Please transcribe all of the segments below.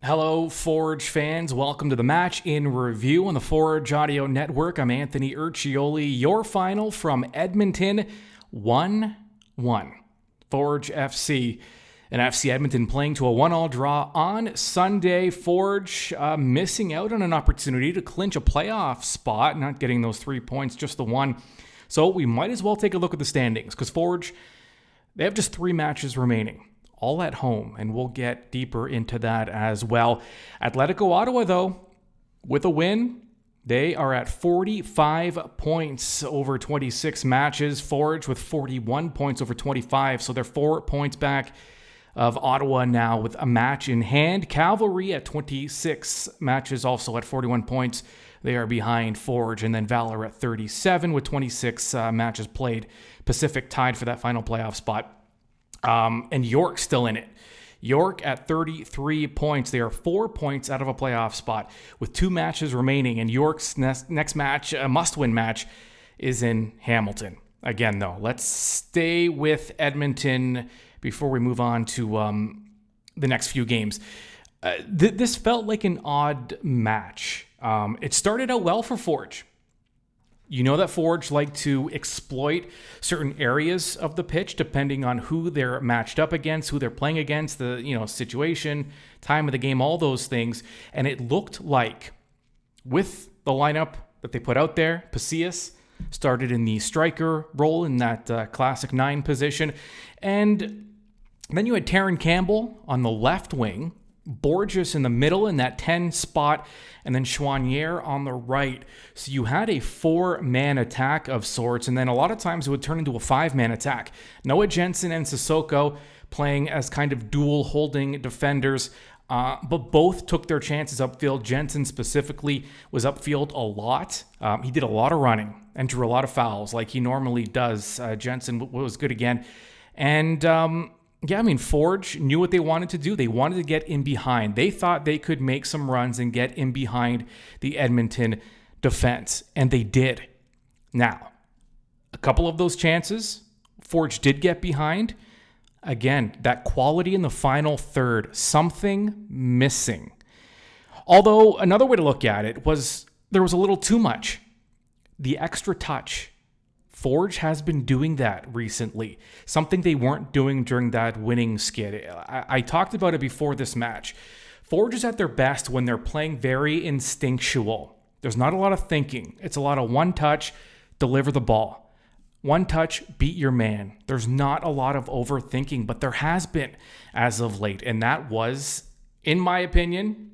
Hello, Forge fans. Welcome to the Match in Review on the Forge Audio Network. I'm Anthony Urciuoli. Your final from Edmonton, 1-1. Forge FC and FC Edmonton playing to a 1-1 draw on Sunday. Forge missing out on an opportunity to clinch a playoff spot, not getting those 3 points, just the one. So we might as well take a look at the standings because Forge, they have just 3 matches remaining, all at home, and we'll get deeper into that as well. Atletico Ottawa, though, with a win, they are at 45 points over 26 matches. Forge with 41 points over 25, so they're 4 points back of Ottawa now with a match in hand. Cavalry at 26 matches, also at 41 points. They are behind Forge, and then Valor at 37 with 26 matches played. Pacific tied for that final playoff spot. And York still in it. York at 33 points. They are 4 points out of a playoff spot with 2 matches remaining. And York's next match, a must-win match, is in Hamilton. Again, though, let's stay with Edmonton before we move on to the next few games. This felt like an odd match. It started out well for Forge. You know that Forge like to exploit certain areas of the pitch depending on who they're matched up against, who they're playing against, the situation, time of the game, all those things. And it looked like with the lineup that they put out there, Pacius started in the striker role in that classic 9 position. And then you had Terran Campbell on the left wing, Borges in the middle in that 10 spot, and then Chouanier on the right. So you had a 4-man attack of sorts, and then a lot of times it would turn into a 5-man attack. Noah Jensen and Sissoko playing as kind of dual holding defenders, but both took their chances upfield. Jensen specifically was upfield a lot. He did a lot of running and drew a lot of fouls like he normally does. Jensen was good again. And Forge knew what they wanted to do. They wanted to get in behind. They thought they could make some runs and get in behind the Edmonton defense, and they did. Now, a couple of those chances, Forge did get behind. Again, that quality in the final third, something missing. Although, another way to look at it was there was a little too much. The extra touch. Forge has been doing that recently, something they weren't doing during that winning skid. I talked about it before this match. Forge is at their best when they're playing very instinctual. There's not a lot of thinking. It's a lot of one touch, deliver the ball. One touch, beat your man. There's not a lot of overthinking, but there has been as of late. And that was, in my opinion,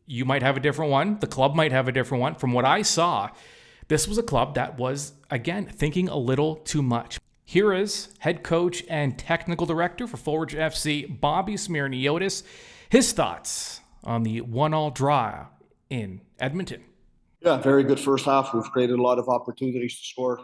you might have a different one. The club might have a different one. From what I saw, this was a club that was, again, thinking a little too much. Here is head coach and technical director for Forge FC, Bobby Smyrniotis. His thoughts on the 1-1 draw in Edmonton. Yeah, very good first half. We've created a lot of opportunities to score.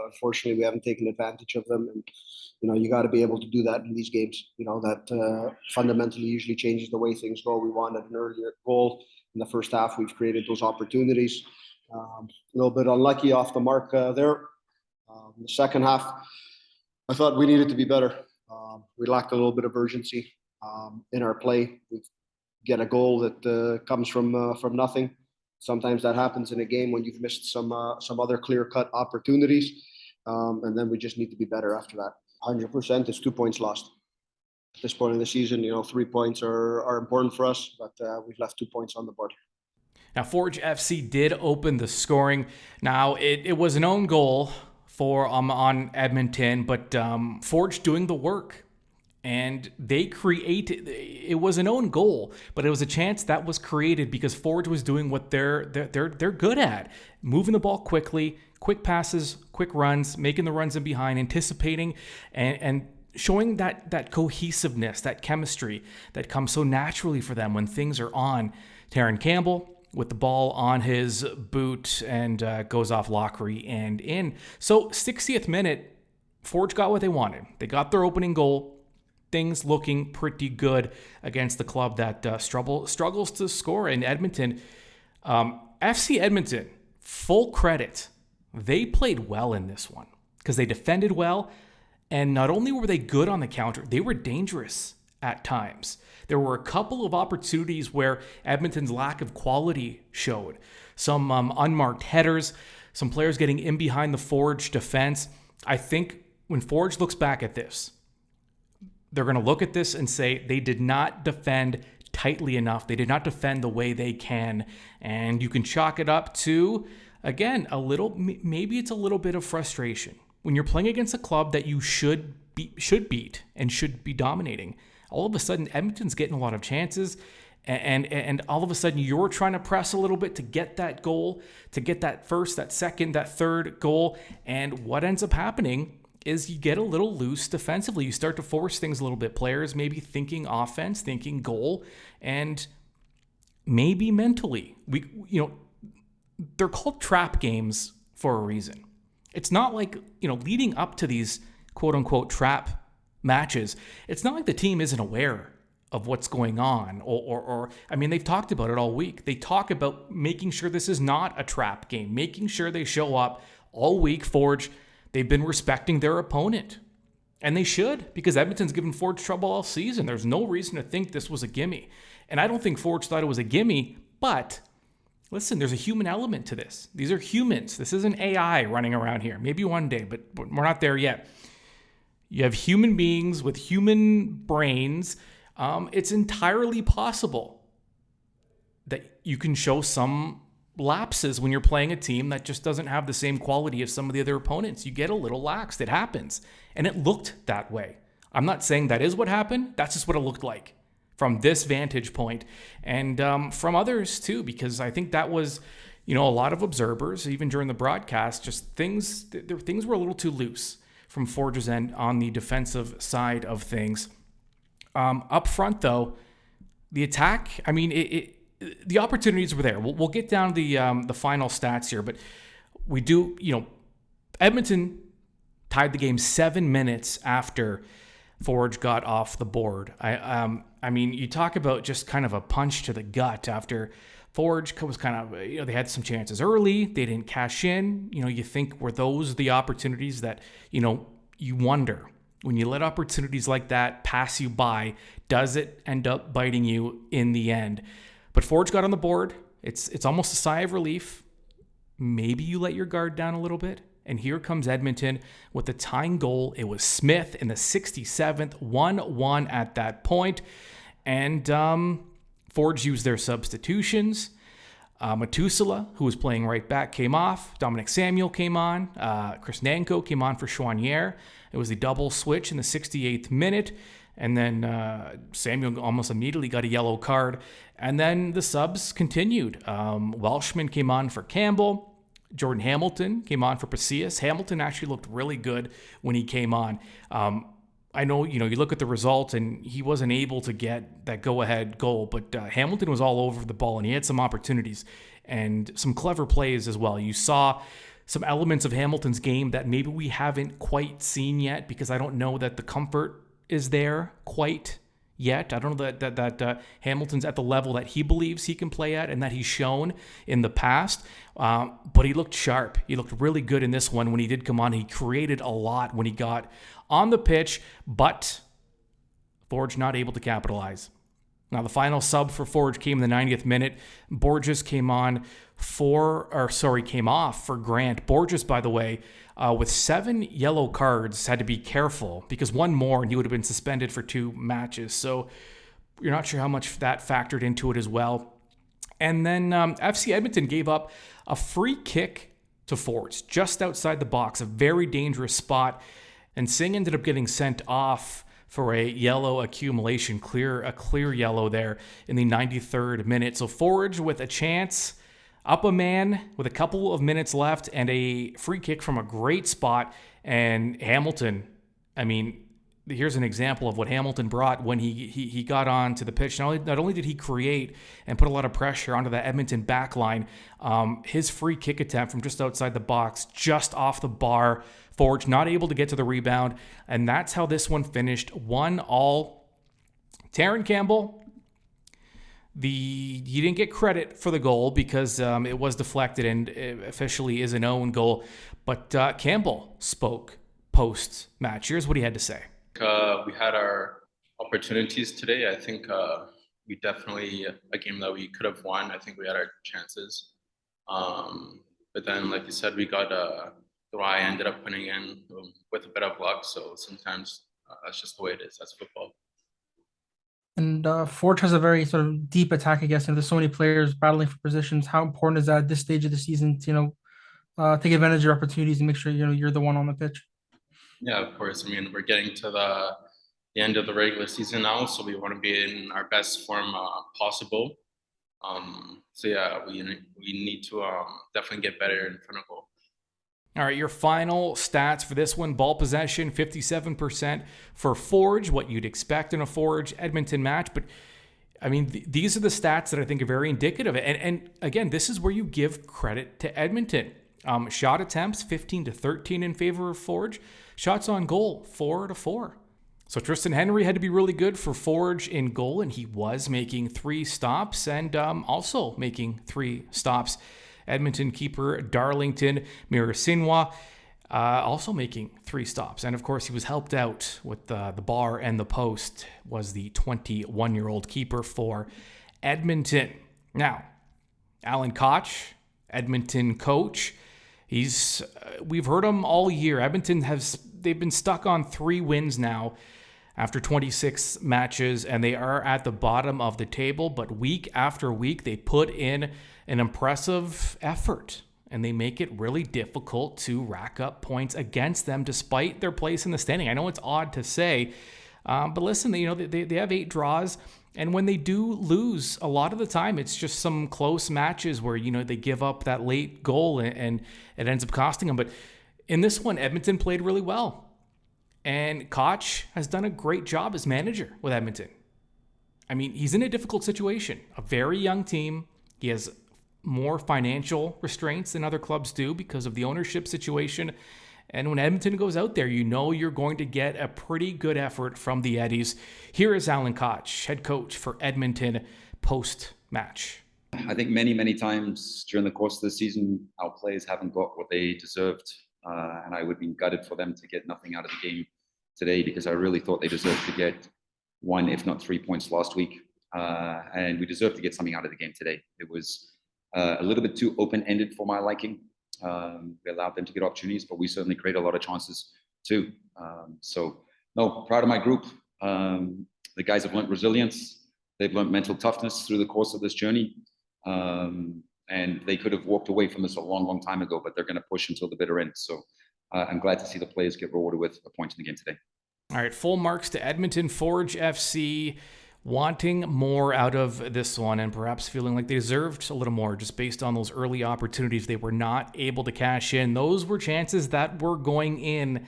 Unfortunately, we haven't taken advantage of them. And, you got to be able to do that in these games. That fundamentally usually changes the way things go. We wanted an earlier goal in the first half. We've created those opportunities. A little bit unlucky off the mark there. In the second half, I thought we needed to be better. We lacked a little bit of urgency in our play. We get a goal that comes from nothing. Sometimes that happens in a game when you've missed some other clear-cut opportunities, and then we just need to be better after that. 100%, it's 2 points lost. At this point in the season, 3 points are important for us, but we've left 2 points on the board. Now, Forge FC did open the scoring. Now, it was an own goal for on Edmonton, but Forge doing the work. And they created, it was an own goal, but it was a chance that was created because Forge was doing what they're good at. Moving the ball quickly, quick passes, quick runs, making the runs in behind, anticipating, and showing that cohesiveness, that chemistry that comes so naturally for them when things are on. Terran Campbell with the ball on his boot and goes off Lockery and in. So 60th minute, Forge got what they wanted. They got their opening goal. Things looking pretty good against the club that struggles to score in Edmonton. FC Edmonton, full credit. They played well in this one because they defended well. And not only were they good on the counter, they were dangerous at times. There were a couple of opportunities where Edmonton's lack of quality showed. Some unmarked headers, some players getting in behind the Forge defense. I think when Forge looks back at this, they're going to look at this and say they did not defend tightly enough. They did not defend the way they can. And you can chalk it up to, again, maybe it's a little bit of frustration. When you're playing against a club that you should beat and should be dominating, all of a sudden Edmonton's getting a lot of chances, and all of a sudden you're trying to press a little bit to get that goal, to get that first, that second, that third goal, and what ends up happening is you get a little loose defensively. You start to force things a little bit. Players maybe thinking offense, thinking goal, and maybe mentally. They're called trap games for a reason. It's not like, leading up to these quote-unquote trap matches, it's not like the team isn't aware of what's going on, or they've talked about it all week. They talk about making sure this is not a trap game, making sure they show up all week. Forge, they've been respecting their opponent, and they should, because Edmonton's given Forge trouble all season. There's no reason to think this was a gimme, and I don't think Forge thought it was a gimme, but listen, there's a human element to this. These are humans. This isn't AI running around here. Maybe one day, but we're not there yet. You have human beings with human brains. It's entirely possible that you can show some lapses when you're playing a team that just doesn't have the same quality as some of the other opponents. You get a little laxed. It happens. And it looked that way. I'm not saying that is what happened. That's just what it looked like from this vantage point, and from others too, because I think that was, a lot of observers, even during the broadcast, just things were a little too loose from Forge's end on the defensive side of things. Up front, though, the attack, the opportunities were there. We'll get down to the final stats here, but we do, Edmonton tied the game 7 minutes after Forge got off the board. You talk about just kind of a punch to the gut after Forge was kind of, they had some chances early. They didn't cash in. You think, were those the opportunities that, you wonder when you let opportunities like that pass you by, does it end up biting you in the end? But Forge got on the board. It's almost a sigh of relief. Maybe you let your guard down a little bit. And here comes Edmonton with the tying goal. It was Smith in the 67th, 1-1 at that point. And Forge used their substitutions. Matusala, who was playing right back, came off. Dominic Samuel came on. Chris Nanko came on for Chouanière. It was the double switch in the 68th minute. And then Samuel almost immediately got a yellow card. And then the subs continued. Welshman came on for Campbell. Jordan Hamilton came on for Pacius. Hamilton actually looked really good when he came on. I know, you look at the results and he wasn't able to get that go-ahead goal, but Hamilton was all over the ball and he had some opportunities and some clever plays as well. You saw some elements of Hamilton's game that maybe we haven't quite seen yet, because I don't know that the comfort is there quite yet. I don't know that Hamilton's at the level that he believes he can play at and that he's shown in the past. But he looked sharp. He looked really good in this one when he did come on. He created a lot when he got on the pitch, but Forge not able to capitalize. Now, the final sub for Forge came in the 90th minute. Borges came off for Grant. Borges, by the way, with 7 yellow cards, had to be careful because one more and he would have been suspended for 2 matches. So you're not sure how much that factored into it as well. And then FC Edmonton gave up a free kick to Forge just outside the box, a very dangerous spot. And Singh ended up getting sent off for a yellow accumulation, a clear yellow there in the 93rd minute. So Forge with a chance, up a man with a couple of minutes left, and a free kick from a great spot. And Hamilton, here's an example of what Hamilton brought when he got onto the pitch. Not only did he create and put a lot of pressure onto the Edmonton back line, his free kick attempt from just outside the box, just off the bar. Forge not able to get to the rebound, and that's how this one finished 1-1. Terran Campbell, he didn't get credit for the goal because it was deflected and officially is an own goal. But Campbell spoke post-match. Here's what he had to say. We had our opportunities today. I think we definitely a game that we could have won. I think we had our chances, but then, like you said, we got the I ended up putting in with a bit of luck. So sometimes that's just the way it is. That's football. And Forge has a very sort of deep attack, I guess, and there's so many players battling for positions. How important is that at this stage of the season to, take advantage of your opportunities and make sure, you're the one on the pitch? Yeah, of course. I mean, we're getting to the end of the regular season now, so we want to be in our best form possible. So yeah, we need to definitely get better in front of goal. All right, your final stats for this one: ball possession, 57% for Forge, what you'd expect in a Forge Edmonton match. But I mean, these are the stats that I think are very indicative. And again, this is where you give credit to Edmonton. Shot attempts, 15-13 in favor of Forge. Shots on goal, 4-4. So Tristan Henry had to be really good for Forge in goal, and he was making 3 stops and also making 3 stops. Edmonton keeper Darlington Mirasinwa also making 3 stops. And of course, he was helped out with the bar and the post, was the 21-year-old keeper for Edmonton. Now, Alan Koch, Edmonton coach, we've heard him all year. Edmonton they've been stuck on 3 wins now after 26 matches, and they are at the bottom of the table. But week after week, they put in an impressive effort, and they make it really difficult to rack up points against them despite their place in the standing. I know it's odd to say, but listen, they have 8 draws, and when they do lose, a lot of the time it's just some close matches where they give up that late goal and it ends up costing them. But in this one, Edmonton played really well, and Koch has done a great job as manager with Edmonton. I mean, he's in a difficult situation, a very young team. He has more financial restraints than other clubs do because of the ownership situation. And when Edmonton goes out there, you're going to get a pretty good effort from the Eddies. Here is Alan Koch, head coach for Edmonton, post-match. I think many, many times during the course of the season, our players haven't got what they deserved. And I would be gutted for them to get nothing out of the game today, because I really thought they deserved to get 1, if not 3 points last week. And we deserved to get something out of the game today. It was a little bit too open-ended for my liking. We allowed them to get opportunities, but we certainly created a lot of chances too. So, no, proud of my group. The guys have learned resilience. They've learned mental toughness through the course of this journey. And they could have walked away from this a long, long time ago, but they're going to push until the bitter end. So I'm glad to see the players get rewarded with a point in the game today. All right, full marks to Edmonton. Forge FC wanting more out of this one and perhaps feeling like they deserved a little more just based on those early opportunities they were not able to cash in. Those were chances that were going in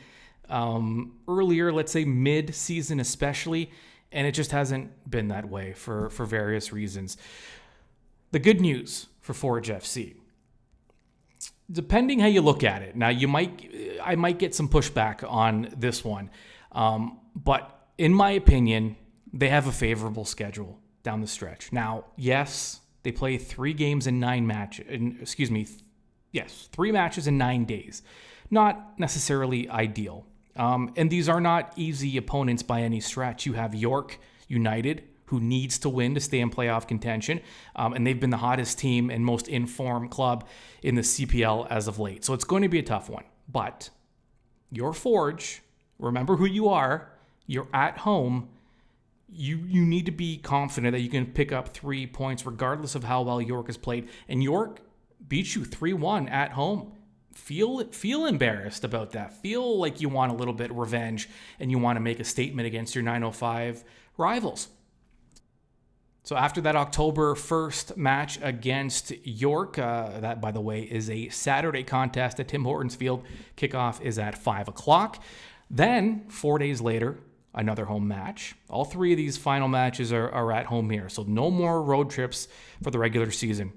earlier, let's say mid-season especially, and it just hasn't been that way for various reasons. The good news for Forge FC, depending how you look at it. Now, I might get some pushback on this one, but in my opinion, they have a favorable schedule down the stretch. Now, yes, they play 3 games in 9 matches. 3 matches in 9 days. Not necessarily ideal. And these are not easy opponents by any stretch. You have York United, who needs to win to stay in playoff contention. And they've been the hottest team and most informed club in the CPL as of late. So it's going to be a tough one. But your Forge, remember who you are. You're at home. You need to be confident that you can pick up 3 points regardless of how well York has played. And York beat you 3-1 at home. Feel embarrassed about that. Feel like you want a little bit of revenge and you want to make a statement against your 905 rivals. So after that October 1st match against York, that, by the way, is a Saturday contest at Tim Hortons Field. Kickoff is at 5 o'clock. Then, 4 days later, another home match. All 3 of these final matches are at home here, so no more road trips for the regular season.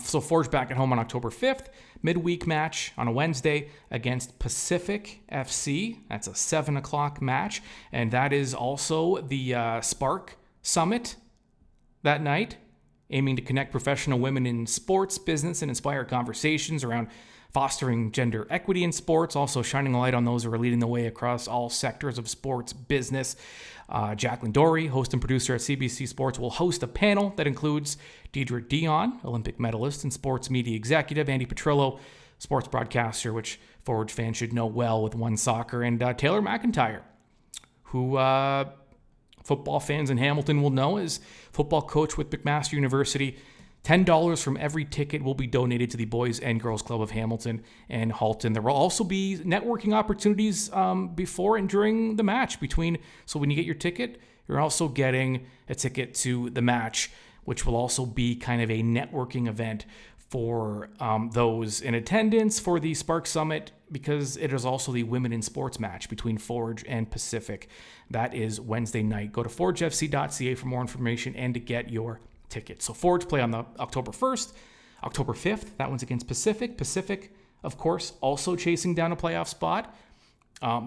So Forge back at home on October 5th, midweek match on a Wednesday against Pacific FC. That's a 7 o'clock match, and that is also the Spark Summit that night aiming to connect professional women in sports, business, and inspire conversations around fostering gender equity in sports, also shining a light on those who are leading the way across all sectors of sports business. Jacqueline Dory, host and producer at CBC Sports, will host a panel that includes Deidre Dion, Olympic medalist and sports media executive, Andy Petrillo, sports broadcaster, which Forge fans should know well with One Soccer, and Taylor McIntyre, who football fans in Hamilton will know as football coach with McMaster University. $10 from every ticket will be donated to the Boys and Girls Club of Hamilton and Halton. There will also be networking opportunities before and during the match so when you get your ticket, you're also getting a ticket to the match, which will also be kind of a networking event for those in attendance for the Spark Summit, because it is also the Women in Sports match between Forge and Pacific. That is Wednesday night. Go to forgefc.ca for more information and to get your tickets. So Forge play on the October 1st, October 5th. That one's against Pacific. Pacific, of course, also chasing down a playoff spot.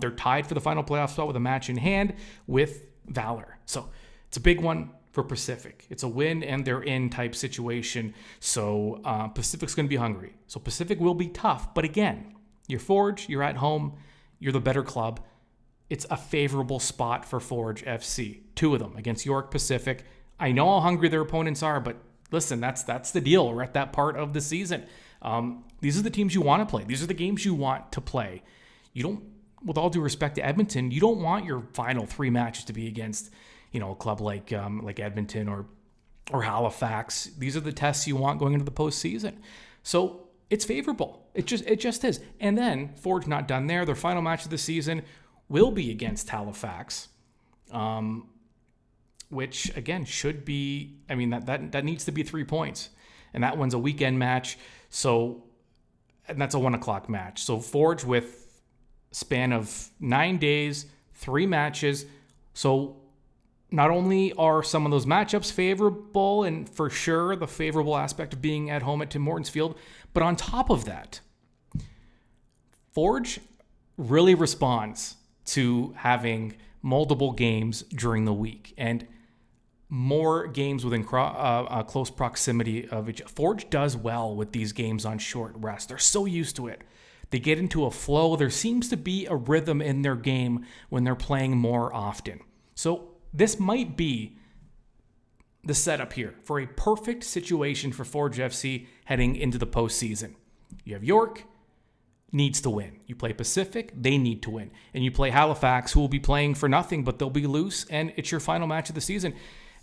They're tied for the final playoff spot with a match in hand with Valor. So it's a big one for Pacific. It's a win and they're in type situation. So Pacific's going to be hungry. So Pacific will be tough. But again, you're Forge, you're at home, you're the better club. It's a favorable spot for Forge FC. 2 of them against York, Pacific. I know how hungry their opponents are, but listen, that's the deal. We're at that part of the season. These are the teams you want to play. These are the games you want to play. You don't, with all due respect to Edmonton, you don't want your final 3 matches to be against, a club like Edmonton or Halifax. These are the tests you want going into the postseason. So it's favorable. It just is. And then Forge not done there. Their final match of the season will be against Halifax. Which again should be, that needs to be 3 points, and that one's a weekend match. And that's a 1:00 match. So Forge with span of 9 days, 3 matches. So not only are some of those matchups favorable, and for sure the favorable aspect of being at home at Tim Hortons Field, but on top of that, Forge really responds to having multiple games during the week and more games within close proximity of each. Forge does well with these games on short rest. They're so used to it. They get into a flow. There seems to be a rhythm in their game when they're playing more often. So this might be the setup here for a perfect situation for Forge FC heading into the postseason. You have York, needs to win. You play Pacific, they need to win. And you play Halifax, who will be playing for nothing, but they'll be loose, and it's your final match of the season.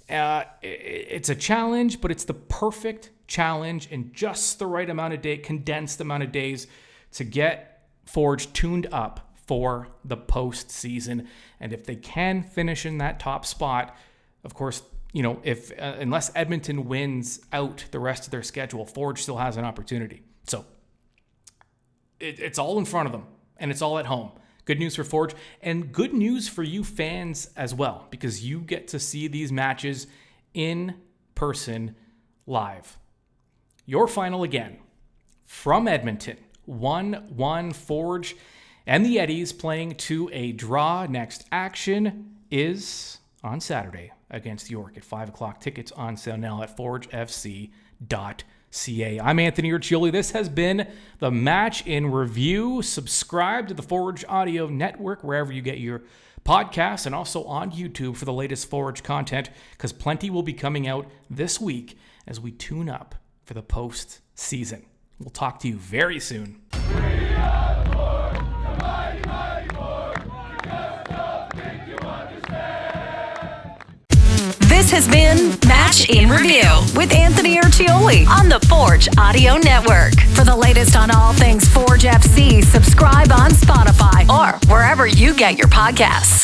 It's a challenge, but it's the perfect challenge in just the right amount of condensed amount of days to get Forge tuned up for the postseason. And if they can finish in that top spot, of course, if unless Edmonton wins out the rest of their schedule, Forge still has an opportunity. So it's all in front of them, and it's all at home. Good news for Forge, and good news for you fans as well, because you get to see these matches in person live. Your final again from Edmonton, 1-1 Forge and the Eddies playing to a draw. Next action is on Saturday against York at 5:00. Tickets on sale now at forgefc.ca. I'm Anthony Urciuoli. This has been the Match in Review. Subscribe to the Forge Audio Network wherever you get your podcasts, and also on YouTube for the latest Forge content, because plenty will be coming out this week as we tune up for the postseason. We'll talk to you very soon. This has been Match in Review with Anthony Urciuoli on the Forge Audio Network. For the latest on all things Forge FC, subscribe on Spotify or wherever you get your podcasts.